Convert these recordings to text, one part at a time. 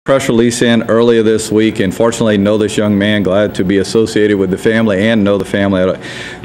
Press release in earlier this week, and fortunately know this young man, glad to be associated with the family and know the family.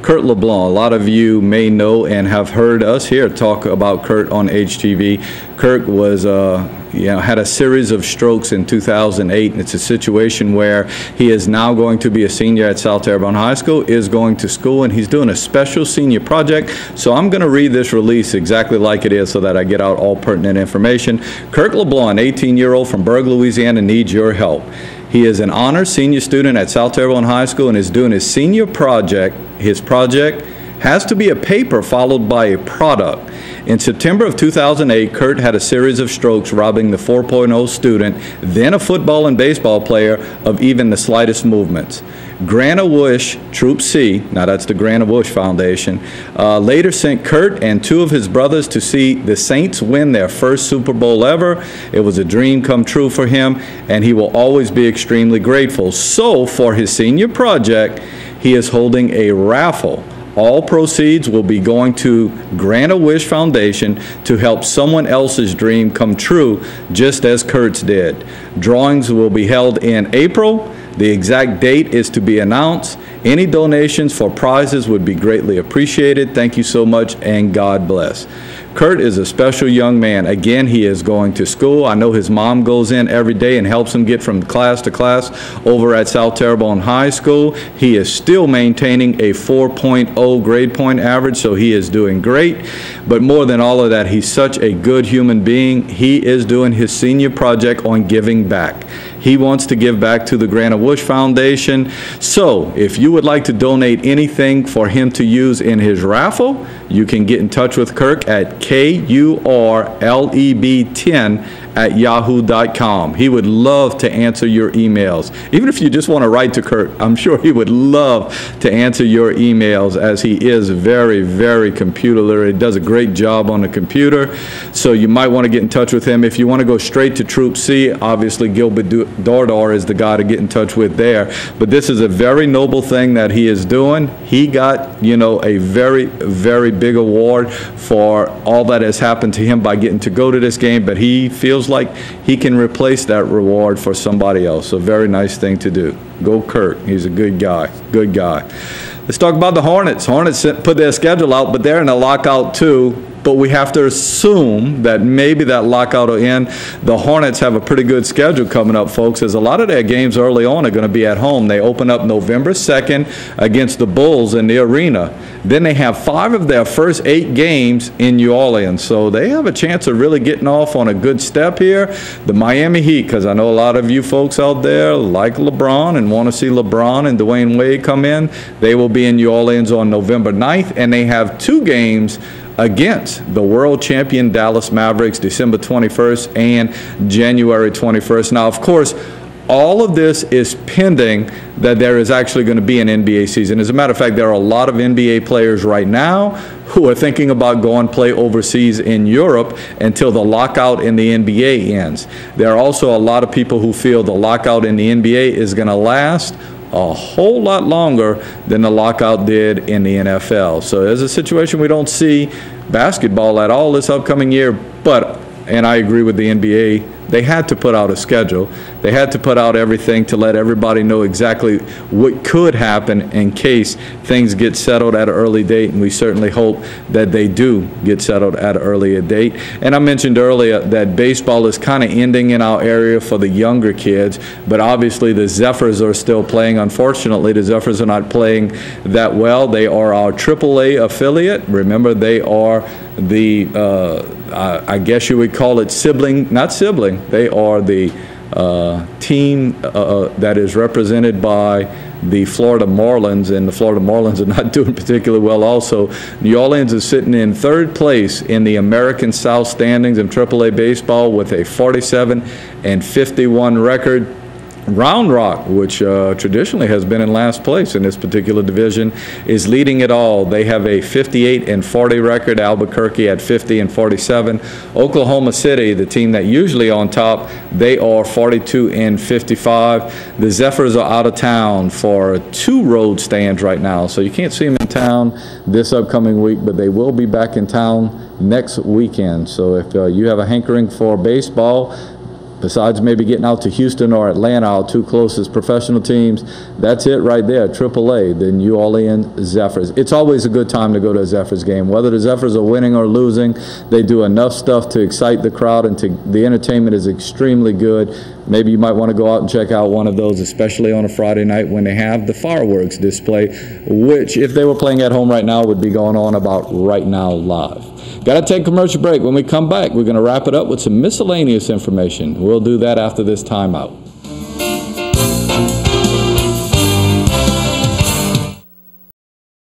Kurt Leblanc, a lot of you may know and have heard us here talk about Kurt on HTV. Kurt was had a series of strokes in 2008, and it's a situation where he is now going to be a senior at South Terrebonne High School, is going to school, and he's doing a special senior project. So I'm going to read this release exactly like it is so that I get out all pertinent information. Kurt Leblanc, an 18-year-old from Berg, Louisiana, needs your help. He is an honors senior student at South Terrebonne High School and is doing his senior project. His project has to be a paper followed by a product. In September of 2008, Kurt had a series of strokes, robbing the 4.0 student, then a football and baseball player, of even the slightest movements. Gravois Troop C, now that's the Gravois Foundation, later sent Kurt and two of his brothers to see the Saints win their first Super Bowl ever. It was a dream come true for him, and he will always be extremely grateful. So for his senior project, he is holding a raffle. All proceeds will be going to Gravois Foundation to help someone else's dream come true, just as Kurt's did. Drawings will be held in April. The exact date is to be announced. Any donations for prizes would be greatly appreciated. Thank you so much, and God bless. Kurt is a special young man. Again, he is going to school. I know his mom goes in every day and helps him get from class to class over at South Terrebonne High School. He is still maintaining a 4.0 grade point average, so he is doing great. But more than all of that, he's such a good human being. He is doing his senior project on giving back. He wants to give back to the Gravois Foundation. So if you would like to donate anything for him to use in his raffle, you can get in touch with Kirk at KURLEB10@yahoo.com. He would love to answer your emails. Even if you just want to write to Kurt, I'm sure he would love to answer your emails, as he is very, very computer literate. He does a great job on the computer. So you might want to get in touch with him. If you want to go straight to Troop C, obviously Gilbert Dordor is the guy to get in touch with there. But this is a very noble thing that he is doing. He got, a very, very big award for all that has happened to him by getting to go to this game, but he feels like he can replace that reward for somebody else. So very nice thing to do. Go Kurt. He's a good guy. Good guy. Let's talk about the Hornets. Hornets put their schedule out, but they're in a lockout too. But we have to assume that maybe that lockout will end. The Hornets have a pretty good schedule coming up, folks, as a lot of their games early on are going to be at home. They open up November 2nd against the Bulls in the arena. Then they have 5 of their first 8 games in New Orleans. So they have a chance of really getting off on a good step here. The Miami Heat, because I know a lot of you folks out there like LeBron and want to see LeBron and Dwayne Wade come in. They will be in New Orleans on November 9th, and they have 2 games against the world champion Dallas Mavericks, December 21st and January 21st. Now, of course, all of this is pending that there is actually going to be an NBA season. As a matter of fact, there are a lot of NBA players right now who are thinking about going play overseas in Europe until the lockout in the NBA ends. There are also a lot of people who feel the lockout in the NBA is going to last a whole lot longer than the lockout did in the NFL. So there's a situation we don't see basketball at all this upcoming year, and I agree with the NBA, they had to put out a schedule. They had to put out everything to let everybody know exactly what could happen in case things get settled at an early date, and we certainly hope that they do get settled at an earlier date. And I mentioned earlier that baseball is kind of ending in our area for the younger kids, but obviously the Zephyrs are still playing. Unfortunately, the Zephyrs are not playing that well. They are our AAA affiliate. Remember, they are the I guess you would call it not sibling. They are the team that is represented by the Florida Marlins, and the Florida Marlins are not doing particularly well also. New Orleans is sitting in 3rd place in the American South standings in AAA baseball with a 47-51 record. Round Rock, which traditionally has been in last place in this particular division, is leading it all. They have a 58-40 record. Albuquerque at 50-47. Oklahoma City, the team that usually on top, they are 42-55. The Zephyrs are out of town for 2 road stands right now, so you can't see them in town this upcoming week, but they will be back in town next weekend. So if you have a hankering for baseball, Besides maybe getting out to Houston or Atlanta, our two closest professional teams, that's it right there, AAA, the New Orleans Zephyrs. It's always a good time to go to a Zephyrs game. Whether the Zephyrs are winning or losing, they do enough stuff to excite the crowd, and the entertainment is extremely good. Maybe you might want to go out and check out one of those, especially on a Friday night when they have the fireworks display, which, if they were playing at home right now, would be going on about right now live. Got to take a commercial break. When we come back, we're going to wrap it up with some miscellaneous information. We'll do that after this timeout.